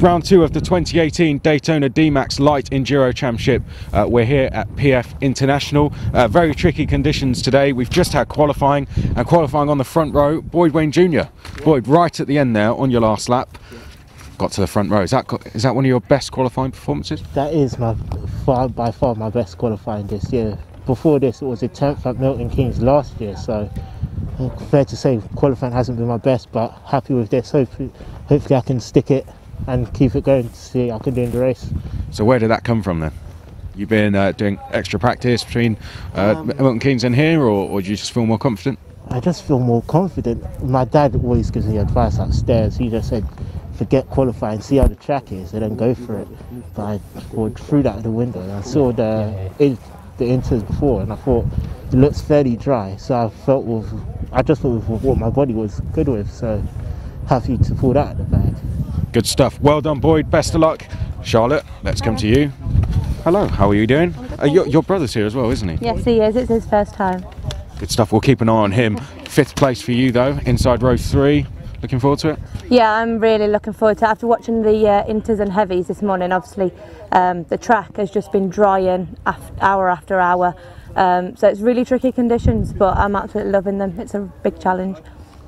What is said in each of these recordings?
round 2 of the 2018 Daytona DMAX Light Enduro Championship. We're here at PF International. Very tricky conditions today. We've just had qualifying, and qualifying on the front row, Wayne Jnr. Boyd, right at the end there on your last lap, got to the front row. Is that one of your best qualifying performances? That is by far my best qualifying this year. Before this, it was a 10th at Milton Keynes last year, so fair to say qualifying hasn't been my best, but happy with this. Hopefully I can stick it and keep it going to see how I can do in the race. So where did that come from then? You've been doing extra practice between Milton Keynes and here, or do you just feel more confident? I just feel more confident. My dad always gives me advice upstairs. He just said, forget qualifying, see how the track is, and then go for it. But I threw that out the window, and I saw the inters before, and I thought it looks fairly dry. So I just thought with what my body was good with. So happy to pull that out of the bag. Good stuff. Well done, Boyd. Best of luck. Charlotte, let's come to you. Hello, how are you doing? Your brother's here as well, isn't he? Yes, he is. It's his first time. Good stuff. We'll keep an eye on him. 5th place for you, though, inside row 3. Looking forward to it? Yeah, I'm really looking forward to it. After watching the inters and heavies this morning, obviously the track has just been drying hour after hour. So it's really tricky conditions, but I'm absolutely loving them. It's a big challenge.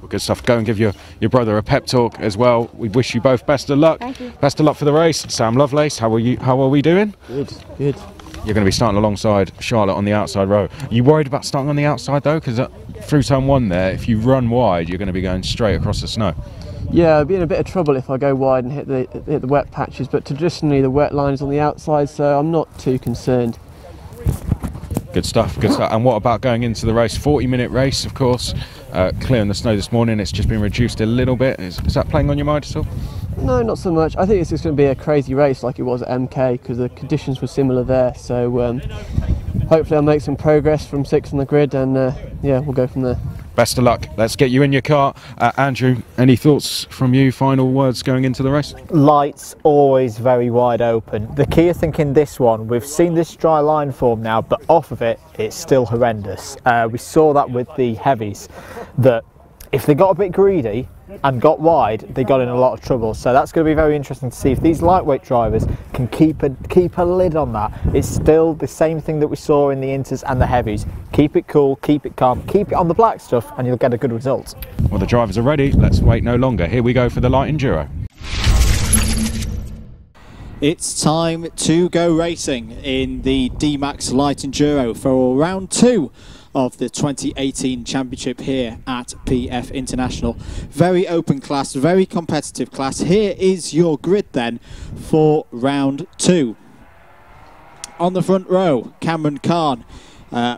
Well, good stuff. Go and give your brother a pep talk as well. We wish you both best of luck. Thank you. Best of luck for the race. Sam Lovelace, how are we doing? Good, good. You're going to be starting alongside Charlotte on the outside row. Are you worried about starting on the outside though? Because through turn 1 there, if you run wide, you're going to be going straight across the snow. Yeah, I'd be in a bit of trouble if I go wide and hit the wet patches, but traditionally the wet line is on the outside, so I'm not too concerned. Good stuff, good stuff. And what about going into the race? 40-minute race, of course. Clearing the snow this morning, it's just been reduced a little bit. Is that playing on your mind at all? No, not so much. I think it's just going to be a crazy race like it was at MK, because the conditions were similar there, so hopefully I'll make some progress from 6th on the grid, and yeah, we'll go from there. Best of luck. Let's get you in your car. Andrew, any thoughts from you, final words going into the race? Lights always very wide open. The key, I think, in this one, we've seen this dry line form now, but off of it, it's still horrendous. We saw that with the heavies, that if they got a bit greedy and got wide, they got in a lot of trouble. So that's going to be very interesting to see if these lightweight drivers can keep a lid on that. It's still the same thing that we saw in the inters and the heavies. Keep it cool, keep it calm, keep it on the black stuff, and you'll get a good result. Well, the drivers are ready. Let's wait no longer. Here we go for the light enduro. It's time to go racing in the DMAX Light Enduro for round 2 of the 2018 championship here at PF International. Very open class, very competitive class. Here is your grid then for round 2. On the front row, Cameron Khan,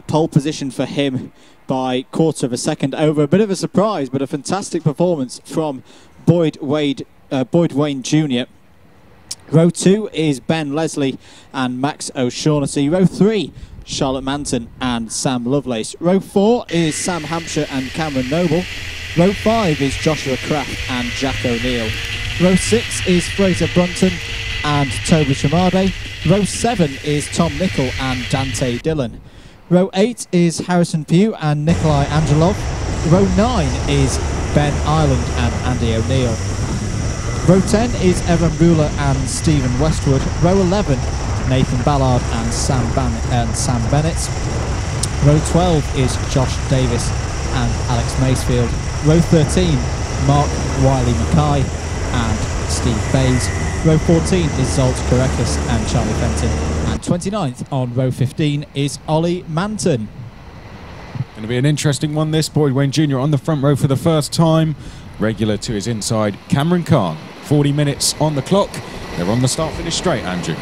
pole position for him by 1/4 of a second over a bit of a surprise, but a fantastic performance from Boyd Wayne Jr. Row 2 is Ben Leslie and Max O'Shaughnessy. Row 3, Charlotte Manton and Sam Lovelace. Row 4 is Sam Hampshire and Cameron Noble. Row 5 is Joshua Kraft and Jack O'Neill. Row 6 is Fraser Brunton and Toby Chamade. Row 7 is Tom Nicol and Dante Dillon. Row 8 is Harrison Pugh and Nikolai Angelov. Row 9 is Ben Ireland and Andy O'Neill. Row 10 is Evan Bueller and Stephen Westwood. Row 11, Nathan Ballard and Sam Bennett. Row 12 is Josh Davis and Alex Macefield. Row 13, Mark Wiley Mackay and Steve Bays. Row 14 is Zolt Karekis and Charlie Fenton. And 29th on row 15 is Ollie Manton. Going to be an interesting one this. Boyd Wayne Jr. on the front row for the first time. Regular to his inside, Cameron Khan. 40 minutes on the clock. They're on the start-finish straight, Andrew.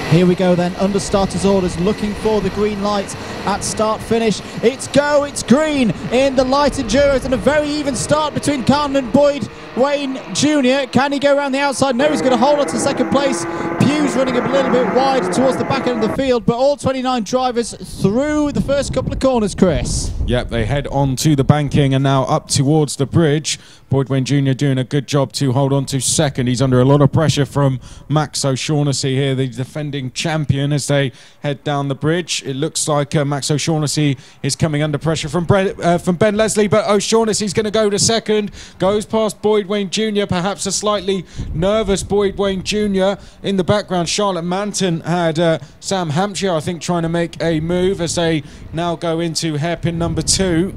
Here we go then, under starters orders, looking for the green light at start-finish. It's go, it's green in the light enduros, and a very even start between Khan and Boyd Wayne Jr. Can he go around the outside? No, he's going to hold on to second place. Pugh's running a little bit wide towards the back end of the field, but all 29 drivers through the first couple of corners, Chris. Yep, they head on to the banking and now up towards the bridge. Boyd Wayne Jr. doing a good job to hold on to second. He's under a lot of pressure from Max O'Shaughnessy here, the defending champion, as they head down the bridge. It looks like Max O'Shaughnessy is coming under pressure from Ben Leslie, but O'Shaughnessy's going to go to second, goes past Boyd Boyd Wayne Jr., perhaps a slightly nervous Boyd Wayne Jr. In the background, Charlotte Manton had Sam Hampshire, I think, trying to make a move as they now go into hairpin number 2.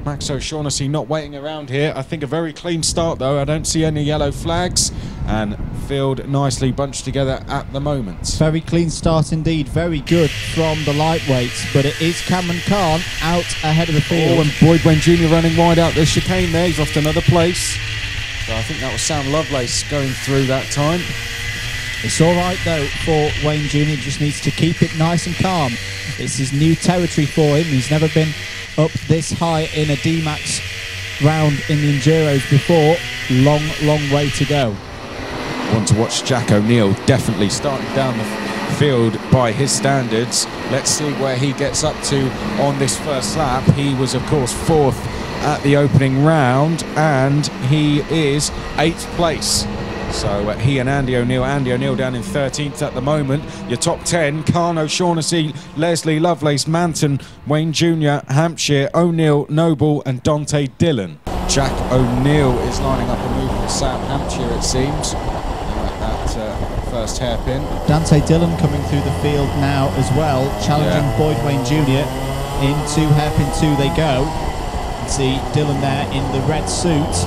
Max O'Shaughnessy not waiting around here. I think a very clean start, though. I don't see any yellow flags, and field nicely bunched together at the moment. Very clean start indeed, very good from the lightweights, but it is Cameron Khan out ahead of the field. Oh, and Boyd Wayne Jr. running wide out the chicane there. He's off to another place. So I think that was Sam Lovelace going through that time. It's all right though for Wayne Jr. Just needs to keep it nice and calm. This is new territory for him. He's never been up this high in a DMAX round in the Enduros before. Long way to go. Want to watch Jack O'Neill, definitely starting down the field by his standards. Let's see where he gets up to on this first lap. He was, of course, 4th at the opening round, and he is 8th place. So he and Andy O'Neill down in 13th at the moment. Your top 10, Khan, O'Shaughnessy, Leslie, Lovelace, Manton, Wayne Jr., Hampshire, O'Neill, Noble and Dante Dillon. Jack O'Neill is lining up a move with Sam Hampshire, it seems, at first hairpin. Dante Dillon coming through the field now as well, challenging Boyd Wayne Jr. into hairpin 2 they go. You can see Dillon there in the red suit.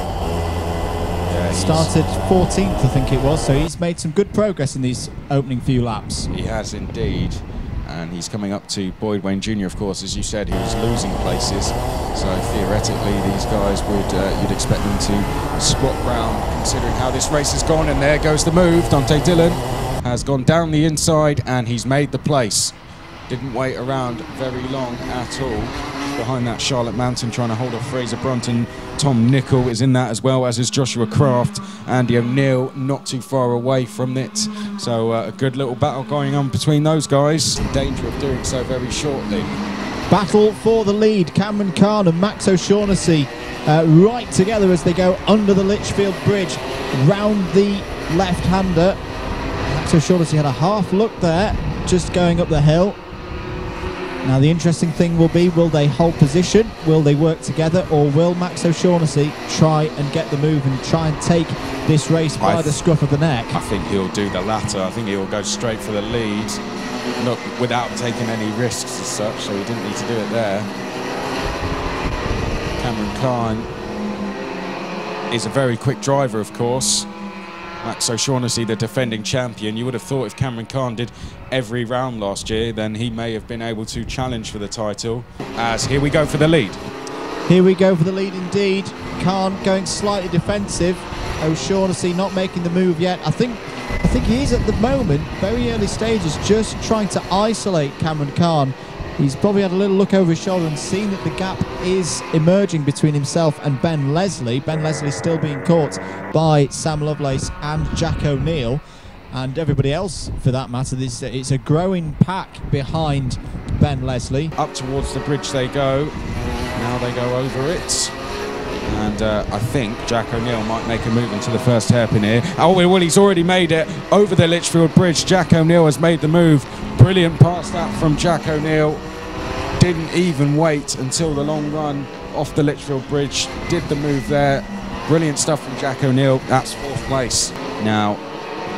Started 14th, I think it was, so he's made some good progress in these opening few laps. He has indeed, and he's coming up to Boyd Wayne Jr. Of course, as you said, he was losing places, so theoretically these guys would you'd expect them to squat round, considering how this race has gone. And there goes the move. Dante Dillon has gone down the inside and he's made the place. Didn't wait around very long at all. Behind that, Charlotte Manton trying to hold off Fraser Brunton. Tom Nicol is in that as well, as is Joshua Kraft. Andy O'Neill not too far away from it. So a good little battle going on between those guys. In danger of doing so very shortly. Battle for the lead. Cameron Khan and Max O'Shaughnessy right together as they go under the Litchfield Bridge, round the left-hander. Max O'Shaughnessy had a half look there, just going up the hill. Now the interesting thing will be, will they hold position, will they work together, or will Max O'Shaughnessy try and get the move and try and take this race by the scruff of the neck? I think he'll do the latter. I think he'll go straight for the lead, look, without taking any risks as such, so he didn't need to do it there. Cameron Khan is a very quick driver, of course. Max O'Shaughnessy, the defending champion. You would have thought if Cameron Khan did every round last year, then he may have been able to challenge for the title. As here we go for the lead. Here we go for the lead indeed. Khan going slightly defensive. O'Shaughnessy not making the move yet. I think he is at the moment, very early stages, just trying to isolate Cameron Khan. He's probably had a little look over his shoulder and seen that the gap is emerging between himself and Ben Leslie. Ben Leslie still being caught by Sam Lovelace and Jack O'Neill, and everybody else for that matter. It's a growing pack behind Ben Leslie. Up towards the bridge they go. Now they go over it. And I think Jack O'Neill might make a move into the first hairpin here. Oh, well, he's already made it over the Litchfield Bridge. Jack O'Neill has made the move. Brilliant pass that from Jack O'Neill. Didn't even wait until the long run off the Litchfield Bridge. Did the move there. Brilliant stuff from Jack O'Neill. That's 4th place. Now,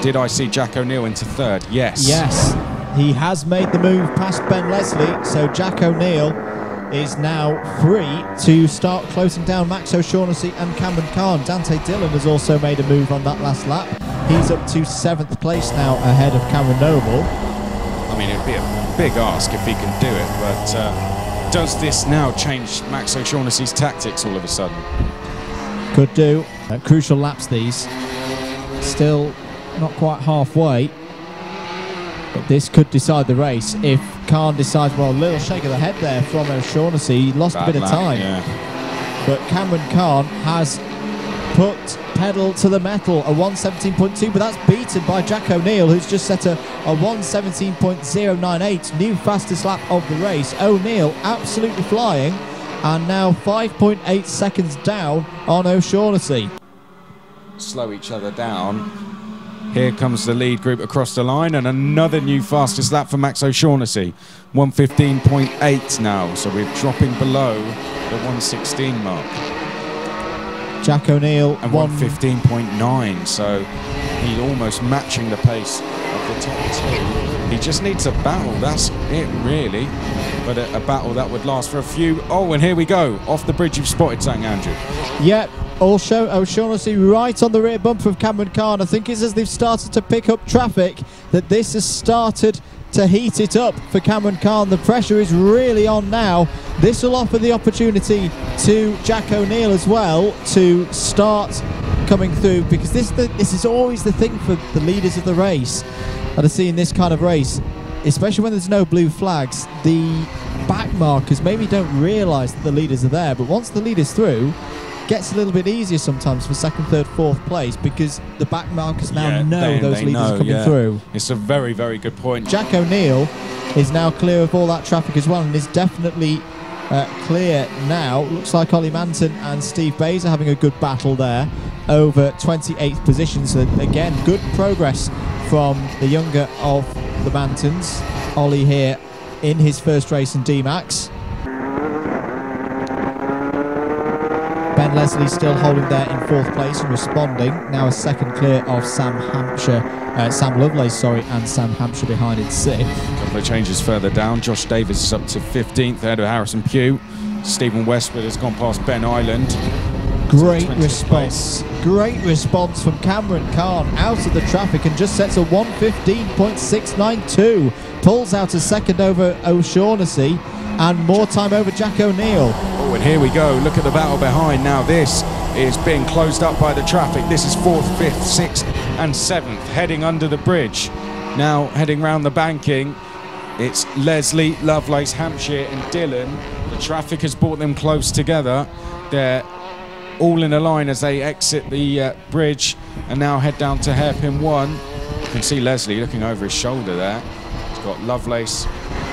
did I see Jack O'Neill into 3rd? Yes. Yes, he has made the move past Ben Leslie, so Jack O'Neill is now free to start closing down Max O'Shaughnessy and Cameron Khan. Dante Dillon has also made a move on that last lap. He's up to 7th place now, ahead of Cameron Noble. I mean, it'd be a big ask if he can do it, but does this now change Max O'Shaughnessy's tactics all of a sudden? Could do. Crucial laps these. Still not quite halfway, but this could decide the race. If Khan decides, well, a little shake of the head there from O'Shaughnessy, he lost a bit of time. Yeah. But Cameron Khan has put pedal to the metal, a 1:17.2, but that's beaten by Jack O'Neill, who's just set a 1:17.098, new fastest lap of the race. O'Neill absolutely flying, and now 5.8 seconds down on O'Shaughnessy. Slow each other down. Here comes the lead group across the line, and another new fastest lap for Max O'Shaughnessy. 1:15.8 now, so we're dropping below the 1:16 mark. Jack O'Neill and 1:15.9, so he's almost matching the pace of the top two. He just needs a battle, that's it really, but a battle that would last for a few. Oh, and here we go, off the bridge. You've spotted something, Andrew. Yep, O'Shaughnessy right on the rear bumper of Cameron Khan. I think it's as they've started to pick up traffic that this has started to heat it up for Cameron Khan. The pressure is really on now. This will offer the opportunity to Jack O'Neill as well to start coming through, because this is always the thing for the leaders of the race that I see in this kind of race, especially when there's no blue flags. The back markers maybe don't realise that the leaders are there, but once the leader's through, gets a little bit easier sometimes for second, third, fourth place, because the back markers now know those leaders are coming through. It's a very, very good point. Jack O'Neill is now clear of all that traffic as well, and is definitely clear now. Looks like Ollie Manton and Steve Bays are having a good battle there over 28th position. So again, good progress from the younger of the Mantons. Ollie here in his first race in DMAX. Ben Leslie still holding there in fourth place and responding. Now a second clear of Sam Lovelace, and Sam Hampshire behind in sixth. A couple of changes further down. Josh Davis is up to 15th ahead of Harrison Pugh. Stephen Westwood has gone past Ben Island. Great response. Great response from Cameron Khan out of the traffic and just sets a 1:15.692. Pulls out a second over O'Shaughnessy and more time over Jack O'Neill. Oh, and here we go. Look at the battle behind. Now this is being closed up by the traffic. This is 4th, 5th, 6th and 7th heading under the bridge. Now heading round the banking, it's Leslie, Lovelace, Hampshire and Dillon. The traffic has brought them close together. They're all in a line as they exit the bridge and now head down to hairpin 1. You can see Leslie looking over his shoulder there. He's got Lovelace,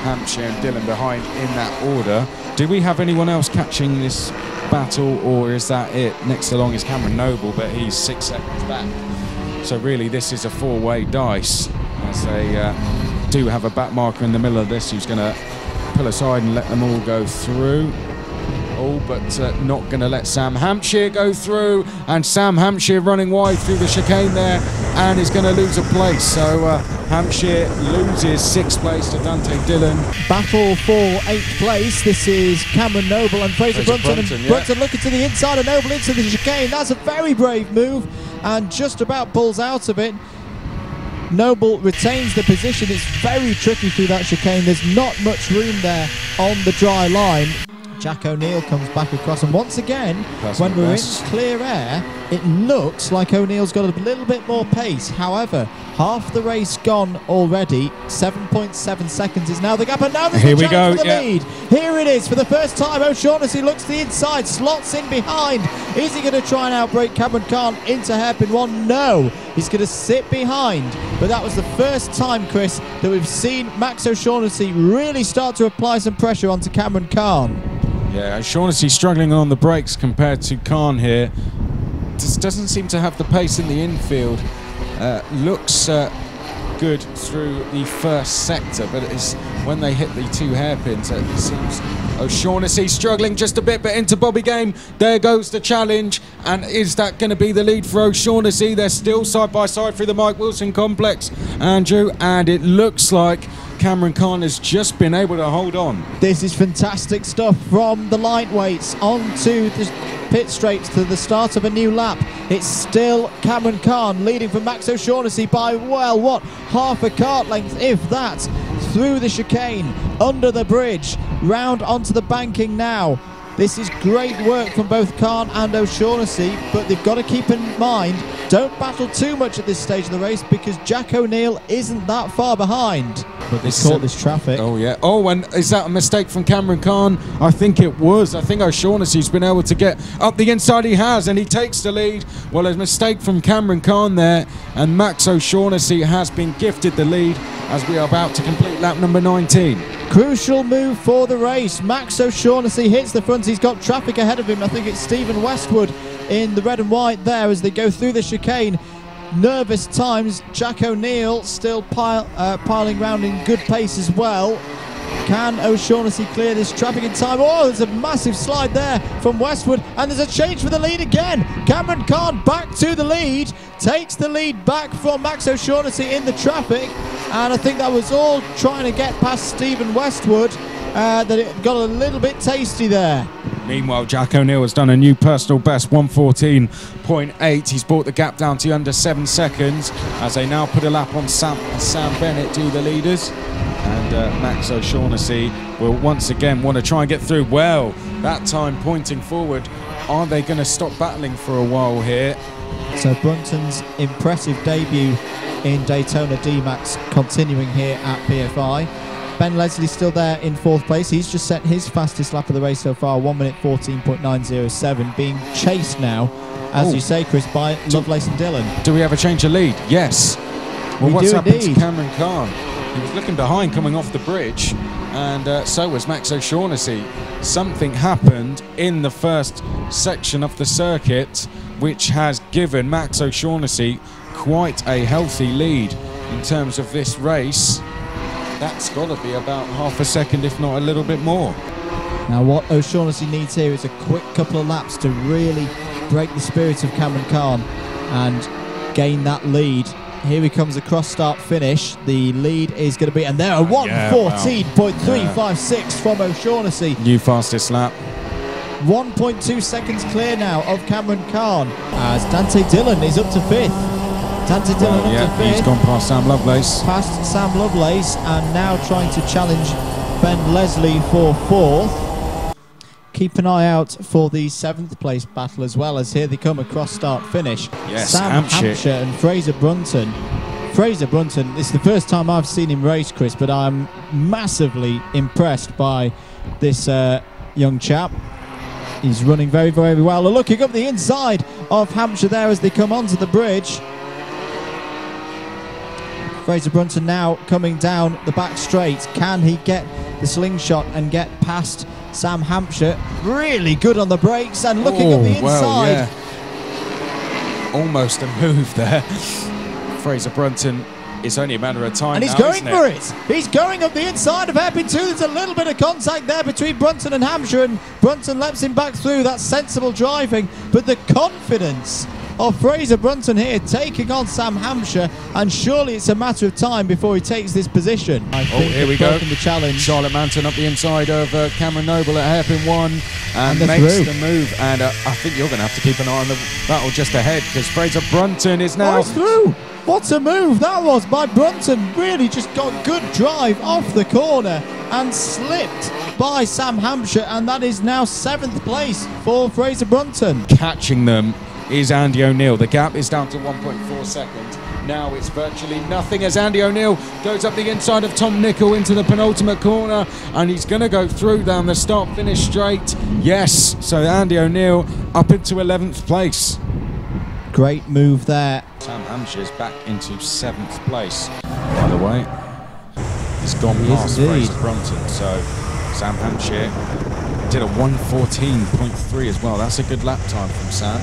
Hampshire and Dillon behind in that order. Do we have anyone else catching this battle, or is that it? Next along is Cameron Noble, but he's 6 seconds back. So really this is a four-way dice, as they do have a back marker in the middle of this who's going to pull aside and let them all go through. Oh, but not going to let Sam Hampshire go through, and Sam Hampshire running wide through the chicane there and is going to lose a place. So Hampshire loses 6th place to Dante Dillon. Battle for 8th place. This is Cameron Noble and Fraser Brunton. And Brunton looking to the inside and Noble into the chicane. That's a very brave move and just about pulls out of it. Noble retains the position. It's very tricky through that chicane. There's not much room there on the dry line. Jack O'Neill comes back across, and once again, when we're in clear air, it looks like O'Neill's got a little bit more pace. However, half the race gone already. 7.7 seconds is now the gap, and now there's a chance for the lead. Here it is for the first time. O'Shaughnessy looks to the inside, slots in behind. Is he going to try and outbrake Cameron Khan into hairpin 1? No, he's going to sit behind. But that was the first time, Chris, that we've seen Max O'Shaughnessy really start to apply some pressure onto Cameron Khan. Yeah, O'Shaughnessy struggling on the brakes compared to Khan here. Just doesn't seem to have the pace in the infield. Looks good through the first sector, but it's when they hit the two hairpins that it seems O'Shaughnessy struggling just a bit, but into Bobby Game. There goes the challenge, and is that going to be the lead for O'Shaughnessy? They're still side by side through the Mike Wilson complex, Andrew, and it looks like Cameron Khan has just been able to hold on. This is fantastic stuff from the lightweights onto the pit straight to the start of a new lap. It's still Cameron Khan leading from Max O'Shaughnessy by, well, what, half a kart length, if that, through the chicane, under the bridge, round onto the banking now. This is great work from both Khan and O'Shaughnessy, but they've got to keep in mind, don't battle too much at this stage of the race, because Jack O'Neill isn't that far behind. But they caught this traffic. Oh, yeah. Oh, and is that a mistake from Cameron Khan? I think it was. I think O'Shaughnessy's been able to get up the inside. He has, and he takes the lead. Well, a mistake from Cameron Khan there, and Max O'Shaughnessy has been gifted the lead as we are about to complete lap number 19. Crucial move for the race. Max O'Shaughnessy hits the front. He's got traffic ahead of him. I think it's Stephen Westwood in the red and white there as they go through the chicane. Nervous times. Jack O'Neill still piling round in good pace as well. Can O'Shaughnessy clear this traffic in time? Oh, there's a massive slide there from Westwood, and there's a change for the lead again. Cameron Kahn back to the lead, takes the lead back from Max O'Shaughnessy in the traffic, and I think that was all trying to get past Stephen Westwood, that it got a little bit tasty there. Meanwhile, Jack O'Neill has done a new personal best, 1:14.8. He's brought the gap down to under 7 seconds as they now put a lap on Sam Bennett, do the leaders. And Max O'Shaughnessy will once again want to try and get through. Well, that time pointing forward. Are they going to stop battling for a while here? So Brunton's impressive debut in Daytona DMAX continuing here at PFI. Ben Leslie still there in 4th place. He's just set his fastest lap of the race so far, 1:14.907, being chased now, as you say, Chris, by Lovelace and Dillon. Do we have a change of lead? Yes. Well, what's happened to Cameron Kahn? He was looking behind coming off the bridge, and so was Max O'Shaughnessy. Something happened in the first section of the circuit which has given Max O'Shaughnessy quite a healthy lead in terms of this race. That's got to be about half a second, if not a little bit more. Now what O'Shaughnessy needs here is a quick couple of laps to really break the spirit of Cameron Kahn and gain that lead. Here he comes, a cross-start finish. The lead is going to be, and there, 1:14.356 from O'Shaughnessy. New fastest lap. 1.2 seconds clear now of Cameron Kahn as Dante Dillon is up to 5th. Dante Dillon up to 5th. He's gone past Sam Lovelace. Past Sam Lovelace, and now trying to challenge Ben Leslie for 4th. Keep an eye out for the 7th place battle as well, as here they come, a cross-start finish. Yes, Sam Hampshire and Fraser Brunton. Fraser Brunton, this is the first time I've seen him race, Chris, but I'm massively impressed by this young chap. He's running very, very well. Looking up the inside of Hampshire there as they come onto the bridge. Fraser Brunton now coming down the back straight. Can he get the slingshot and get past Sam Hampshire? Really good on the brakes and looking up the inside. Well, yeah. Almost a move there. Fraser Brunton, it's only a matter of time. And he's going for it. He's going up the inside of hairpin 2. There's a little bit of contact there between Brunton and Hampshire, and Brunton lets him back through. That's sensible driving, but the confidence of Fraser Brunton here taking on Sam Hampshire, and surely it's a matter of time before he takes this position. I think here we go. The challenge. Charlotte Manton up the inside of Cameron Noble at hairpin 1 and makes through. the move. And I think you're going to have to keep an eye on the battle just ahead, because Fraser Brunton is now through. What a move that was by Brunton. Really just got good drive off the corner and slipped by Sam Hampshire, and that is now 7th place for Fraser Brunton. Catching them is Andy O'Neill. The gap is down to 1.4 seconds. Now it's virtually nothing as Andy O'Neill goes up the inside of Tom Nicol into the penultimate corner, and he's going to go through down the start-finish straight. Yes, so Andy O'Neill up into 11th place. Great move there. Sam Hampshire's back into 7th place, by the way. He's gone past Fraser Brunton, so Sam Hampshire did a 1:14.3 as well. That's a good lap time from Sam.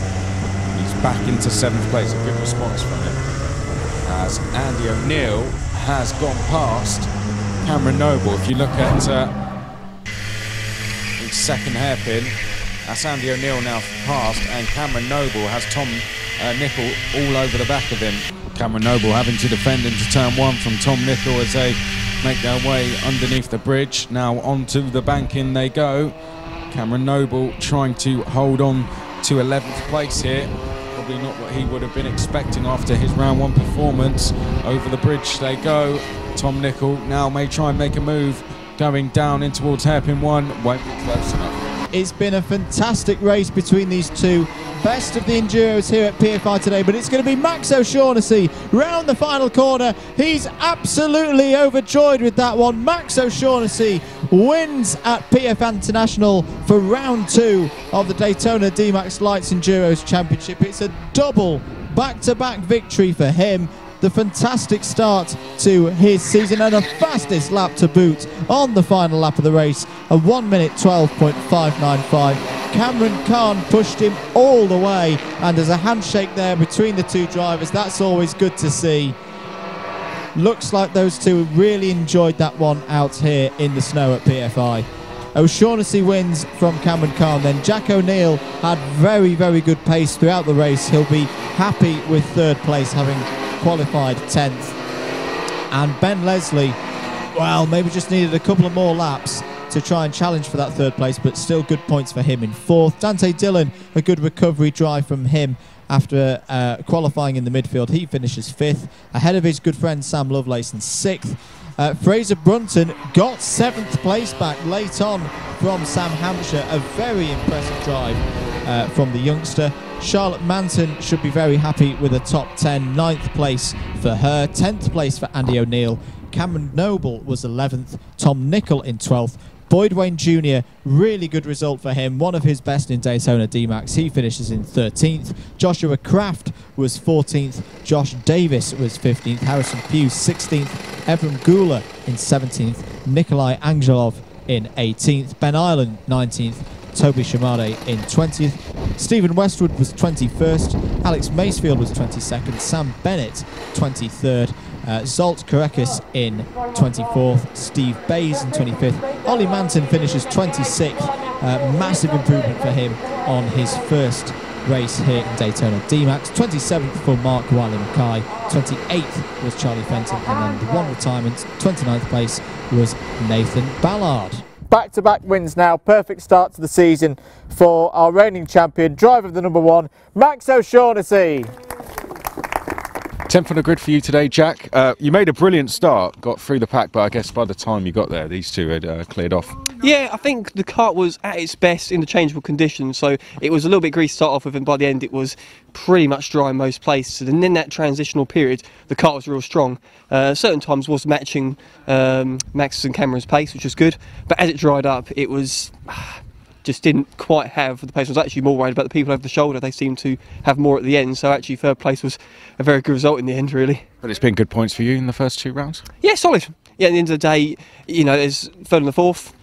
He's back into 7th place, a good response from him. As Andy O'Neill has gone past Cameron Noble. If you look at his second hairpin, that's Andy O'Neill now past, and Cameron Noble has Tom Nicol all over the back of him. Cameron Noble having to defend into turn 1 from Tom Nicol as they make their way underneath the bridge. Now onto the banking they go. Cameron Noble trying to hold on to 11th place here. Probably not what he would have been expecting after his round 1 performance. Over the bridge they go. Tom Nicol now may try and make a move going down in towards hairpin 1. Won't be close enough. It's been a fantastic race between these two. Best of the Enduros here at PFI today, but it's going to be Max O'Shaughnessy round the final corner. He's absolutely overjoyed with that one. Max O'Shaughnessy wins at PF International for round 2 of the Daytona DMAX Lights Enduros Championship. It's a double back-to-back victory for him. The fantastic start to his season and a fastest lap to boot on the final lap of the race, a 1:12.595. Cameron Kahn pushed him all the way, and there's a handshake there between the two drivers. That's always good to see. Looks like those two really enjoyed that one out here in the snow at PFI. O'Shaughnessy wins from Cameron Khan. Then Jack O'Neill had very, very good pace throughout the race. He'll be happy with third place, having qualified 10th. And Ben Leslie, well, maybe just needed a couple of more laps to try and challenge for that third place, but still good points for him in 4th. Dante Dillon, a good recovery drive from him after qualifying in the midfield. He finishes 5th, ahead of his good friend Sam Lovelace in 6th. Fraser Brunton got 7th place back late on from Sam Hampshire. A very impressive drive from the youngster. Charlotte Manton should be very happy with a top 10. 9th place for her. 10th place for Andy O'Neill. Cameron Noble was 11th. Tom Nicol in 12th. Boyd Wayne Jr., really good result for him, one of his best in Daytona DMAX. He finishes in 13th. Joshua Kraft was 14th. Josh Davis was 15th. Harrison Pugh 16th. Evram Gula in 17th. Nikolai Angelov in 18th. Ben Ireland 19th. Toby Shimade in 20th. Stephen Westwood was 21st. Alex Macefield was 22nd. Sam Bennett 23rd. Zolt Karekis in 24th, Steve Bays in 25th. Ollie Manton finishes 26th. Massive improvement for him on his first race here in Daytona DMAX. 27th for Mark Wiley Mackay. 28th was Charlie Fenton, and then the one retirement, 29th place was Nathan Ballard. Back-to-back wins now, perfect start to the season for our reigning champion, driver of the number 1, Max O'Shaughnessy. 10th on the grid for you today, Jack. You made a brilliant start, got through the pack, but I guess by the time you got there, these two had cleared off. Yeah, I think the kart was at its best in the changeable conditions, so it was a little bit greasy to start off with, and by the end it was pretty much dry in most places. And in that transitional period, the kart was real strong. Certain times was matching Max's and Cameron's pace, which was good, but as it dried up, it was just didn't quite have the pace. I was actually more worried about the people over the shoulder. They seemed to have more at the end, so actually third place was a very good result in the end, really. But it's been good points for you in the first 2 rounds? Yeah, solid. Yeah, at the end of the day, you know, there's 3rd and the 4th.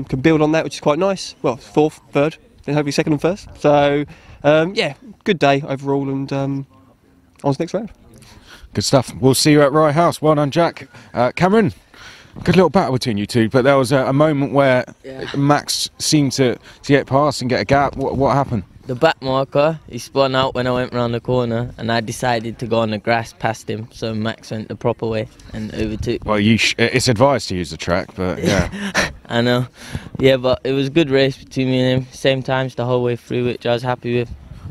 Can build on that, which is quite nice. Well, 4th, 3rd, then hopefully 2nd and 1st. So, yeah, good day overall, and on to the next round. Good stuff. We'll see you at Rye House. Well done, Jack. Cameron, good little battle between you two, but there was a moment where Max seemed to get past and get a gap. What happened? The back marker, he spun out when I went round the corner, and I decided to go on the grass past him, so Max went the proper way and overtook. Well, it's advised to use the track, but yeah. I know. Yeah, but it was a good race between me and him, same times the whole way through, which I was happy with.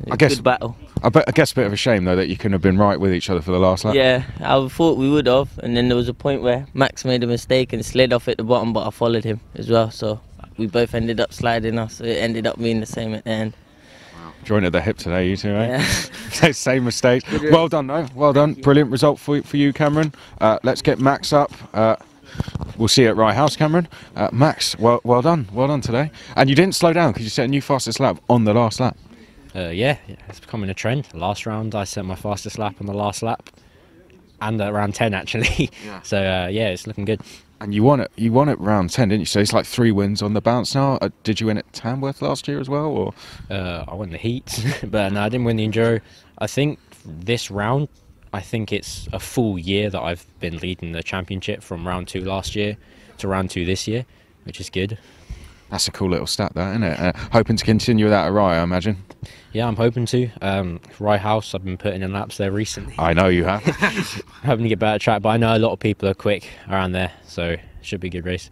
I guess, good battle. I guess a bit of a shame though that you couldn't have been right with each other for the last lap. Yeah, I thought we would have, and then there was a point where Max made a mistake and slid off at the bottom, but I followed him as well, so we both ended up sliding off, so it ended up being the same at the end. Wow. Joined at the hip today, you two, eh? Yeah. Same mistake. Well done though, well done. Brilliant result for you, Cameron. Let's get Max up. We'll see you at Rye House, Cameron. Max, well done today. And you didn't slow down because you set a new fastest lap on the last lap. Yeah, it's becoming a trend. Last round I set my fastest lap on the last lap, and at round 10 actually. Yeah. So yeah, it's looking good. And you won it round 10, didn't you? So it's like 3 wins on the bounce now. Did you win at Tamworth last year as well, or? I won the heat, but no, I didn't win the Enduro. I think this round, I think it's a full year that I've been leading the championship from round 2 last year to round 2 this year, which is good. That's a cool little stat, that, isn't it? Hoping to continue that at Rye, I imagine. Yeah, I'm hoping to. Rye House, I've been putting in laps there recently. I know you have. Hoping to get better track, but I know a lot of people are quick around there, so it should be a good race.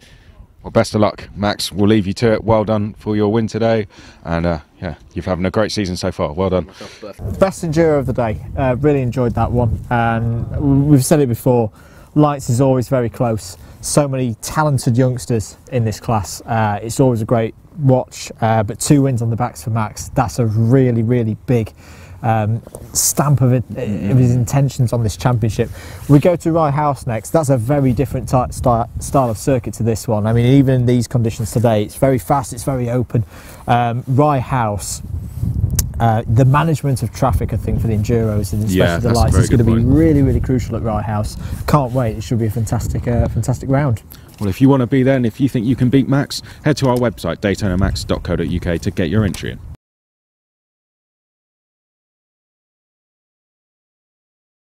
Well, best of luck, Max. We'll leave you to it. Well done for your win today, and yeah, you've having a great season so far. Well done. Best Enduro of the day. Really enjoyed that one, and we've said it before. Lights is always very close. So many talented youngsters in this class. It's always a great watch, but 2 wins on the backs for Max. That's a really, really big stamp of his intentions on this championship. We go to Rye House next. That's a very different style of circuit to this one. I mean, even in these conditions today, it's very fast, it's very open. Rye House, the management of traffic, I think, for the Enduros and especially the lights is going to be really, really crucial at Rye House. Can't wait. It should be a fantastic round. Well, if you want to be there and if you think you can beat Max, head to our website, daytonamax.co.uk, to get your entry in.